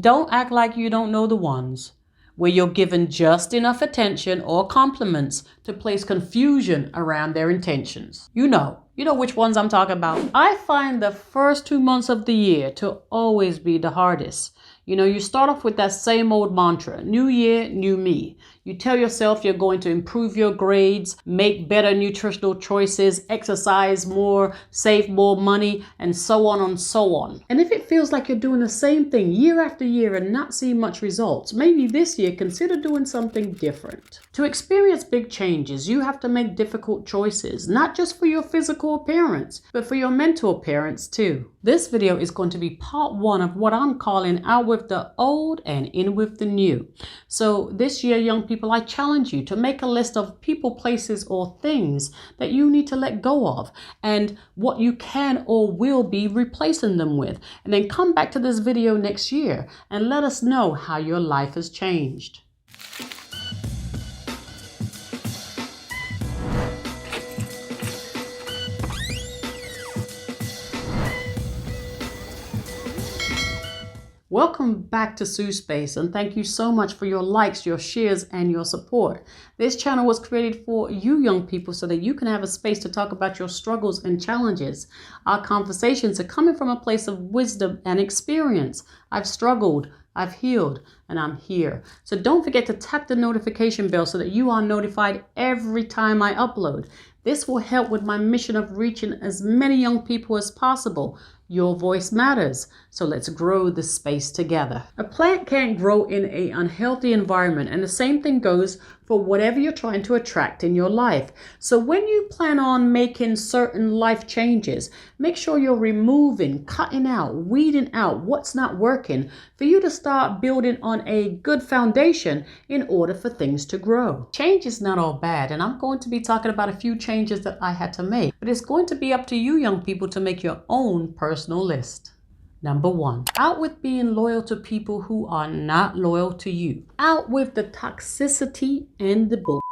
Don't act like you don't know the ones where you're given just enough attention or compliments to place confusion around their intentions. You know which ones I'm talking about. I find the first 2 months of the year to always be the hardest. You start off with that same old mantra, new year, new me. You tell yourself you're going to improve your grades, make better nutritional choices, exercise more, save more money, and so on and so on. And if it feels like you're doing the same thing year after year and not seeing much results, maybe this year consider doing something different. To experience big changes, you have to make difficult choices, not just for your physical appearance, but for your mental appearance too. This video is going to be part 1 of what I'm calling out with the old and in with the new. So this year, young people, I challenge you to make a list of people, places, or things that you need to let go of and what you can or will be replacing them with. And then come back to this video next year and let us know how your life has changed. Welcome back to SuesSpace, and thank you so much for your likes, your shares, and your support. This channel was created for you young people so that you can have a space to talk about your struggles and challenges. Our conversations are coming from a place of wisdom and experience. I've struggled, I've healed, and I'm here. So don't forget to tap the notification bell so that you are notified every time I upload. This will help with my mission of reaching as many young people as possible. Your voice matters, so let's grow this space together. A plant can't grow in an unhealthy environment, and the same thing goes for whatever you're trying to attract in your life. So when you plan on making certain life changes, make sure you're removing, cutting out, weeding out what's not working for you to start building on a good foundation in order for things to grow. Change is not all bad, and I'm going to be talking about a few changes that I had to make, but it's going to be up to you young people to make your own personal list. Number 1, out with being loyal to people who are not loyal to you. Out with the toxicity and the bull.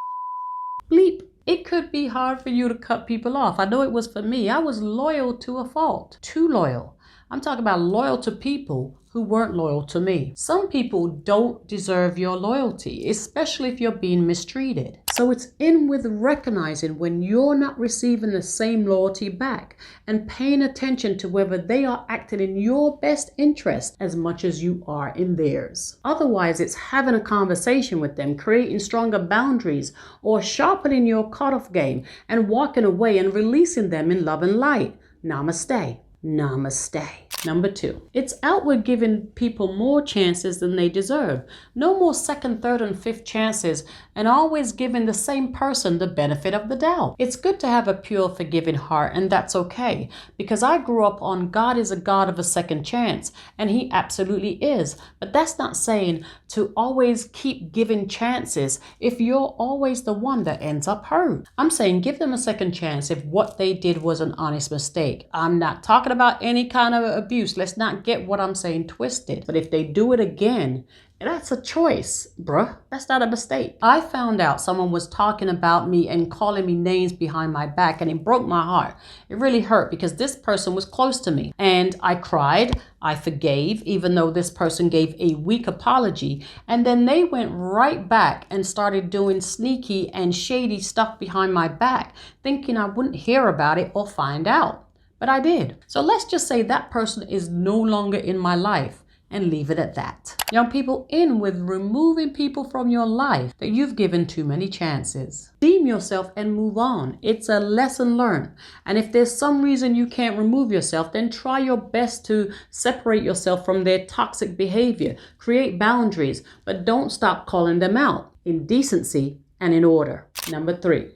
Bleep. It could be hard for you to cut people off. I know it was for me. I was loyal to a fault. Too loyal. I'm talking about loyal to people who weren't loyal to me. Some people don't deserve your loyalty, especially if you're being mistreated. So it's in with recognizing when you're not receiving the same loyalty back and paying attention to whether they are acting in your best interest as much as you are in theirs. Otherwise, it's having a conversation with them, creating stronger boundaries, or sharpening your cutoff game and walking away and releasing them in love and light. Namaste. Namaste. Number 2, it's outward giving people more chances than they deserve. No more second, third, and fifth chances, and always giving the same person the benefit of the doubt. It's good to have a pure, forgiving heart, and that's okay, because I grew up on God is a God of a second chance, and He absolutely is. But that's not saying to always keep giving chances if you're always the one that ends up hurt. I'm saying give them a second chance if what they did was an honest mistake. I'm not talking about any kind of abuse. Let's not get what I'm saying twisted. But if they do it again, that's a choice, bruh. That's not a mistake. I found out someone was talking about me and calling me names behind my back, and it broke my heart. It really hurt because this person was close to me. And I cried, I forgave, even though this person gave a weak apology. And then they went right back and started doing sneaky and shady stuff behind my back, thinking I wouldn't hear about it or find out. But I did. So let's just say that person is no longer in my life and leave it at that. Young people, in with removing people from your life that you've given too many chances. Redeem yourself and move on. It's a lesson learned. And if there's some reason you can't remove yourself, then try your best to separate yourself from their toxic behavior. Create boundaries, but don't stop calling them out in decency and in order. Number 3.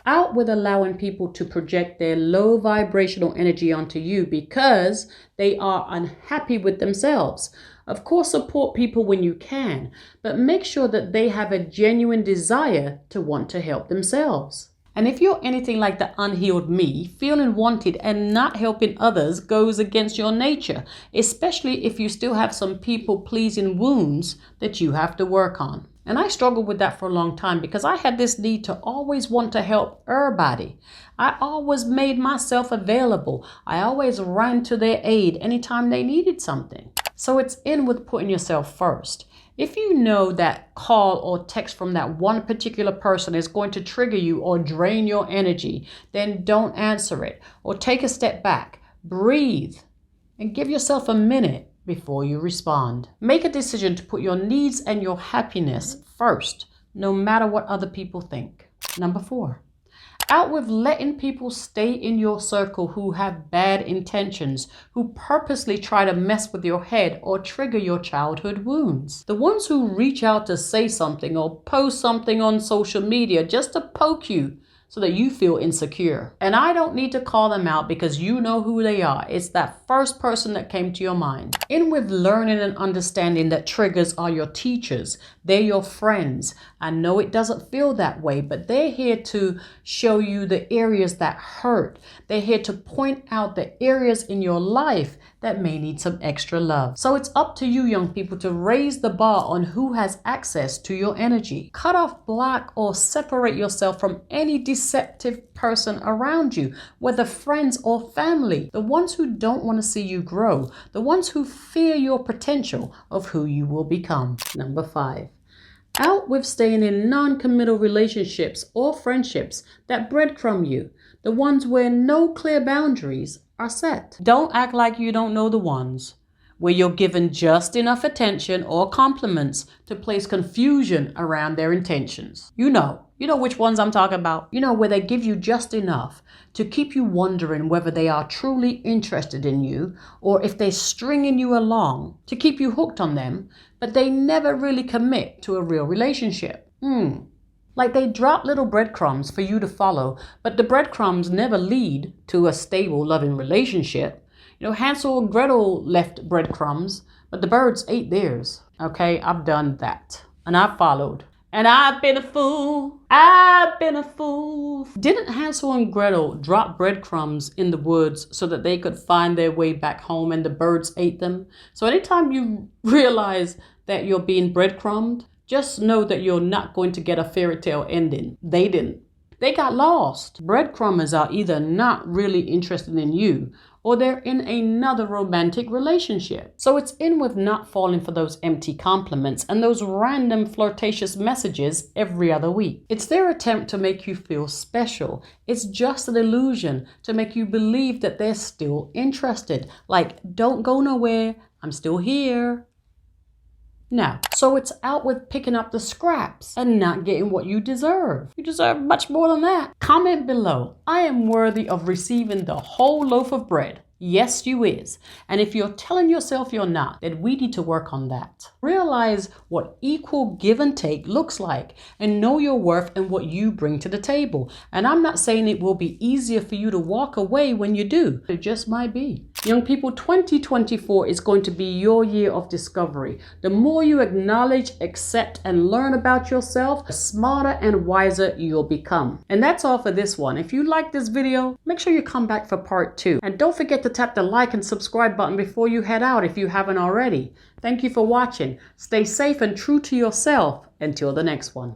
Out with allowing people to project their low vibrational energy onto you because they are unhappy with themselves. Of course, support people when you can, but make sure that they have a genuine desire to want to help themselves. And if you're anything like the unhealed me, feeling wanted and not helping others goes against your nature, especially if you still have some people-pleasing wounds that you have to work on. And I struggled with that for a long time because I had this need to always want to help everybody. I always made myself available. I always ran to their aid anytime they needed something. So it's in with putting yourself first. If you know that call or text from that one particular person is going to trigger you or drain your energy, then don't answer it, or take a step back, breathe, and give yourself a minute before you respond. Make a decision to put your needs and your happiness first, no matter what other people think. Number 4. Out with letting people stay in your circle who have bad intentions, who purposely try to mess with your head or trigger your childhood wounds. The ones who reach out to say something or post something on social media just to poke you so that you feel insecure. And I don't need to call them out because you know who they are. It's that first person that came to your mind. In with learning and understanding that triggers are your teachers. They're your friends. I know it doesn't feel that way, but they're here to show you the areas that hurt. They're here to point out the areas in your life that may need some extra love. So it's up to you, young people, to raise the bar on who has access to your energy. Cut off, block, or separate yourself from any deceptive person around you, whether friends or family. The ones who don't want to see you grow. The ones who fear your potential of who you will become. Number 5. Out with staying in non-committal relationships or friendships that breadcrumb you. The ones where no clear boundaries are set. Don't act like you don't know the ones where you're given just enough attention or compliments to place confusion around their intentions. You know which ones I'm talking about. You know, where they give you just enough to keep you wondering whether they are truly interested in you or if they're stringing you along to keep you hooked on them, but they never really commit to a real relationship. Like they drop little breadcrumbs for you to follow, but the breadcrumbs never lead to a stable, loving relationship. Hansel and Gretel left breadcrumbs, but the birds ate theirs. Okay, I've done that. And I followed. And I've been a fool. I've been a fool. Didn't Hansel and Gretel drop breadcrumbs in the woods so that they could find their way back home and the birds ate them? So anytime you realize that you're being breadcrumbed, just know that you're not going to get a fairy tale ending. They didn't. They got lost. Breadcrumbers are either not really interested in you or they're in another romantic relationship. So it's in with not falling for those empty compliments and those random flirtatious messages every other week. It's their attempt to make you feel special. It's just an illusion to make you believe that they're still interested. Like, don't go nowhere. I'm still here. Now, so it's out with picking up the scraps and not getting what you deserve. You deserve much more than that. Comment below. I am worthy of receiving the whole loaf of bread. Yes, you is. And if you're telling yourself you're not, then we need to work on that. Realize what equal give and take looks like and know your worth and what you bring to the table. And I'm not saying it will be easier for you to walk away when you do. It just might be. Young people, 2024 is going to be your year of discovery. The more you acknowledge, accept, and learn about yourself, the smarter and wiser you'll become. And that's all for this one. If you like this video, make sure you come back for part 2. And don't forget to tap the like and subscribe button before you head out if you haven't already. Thank you for watching. Stay safe and true to yourself until the next one.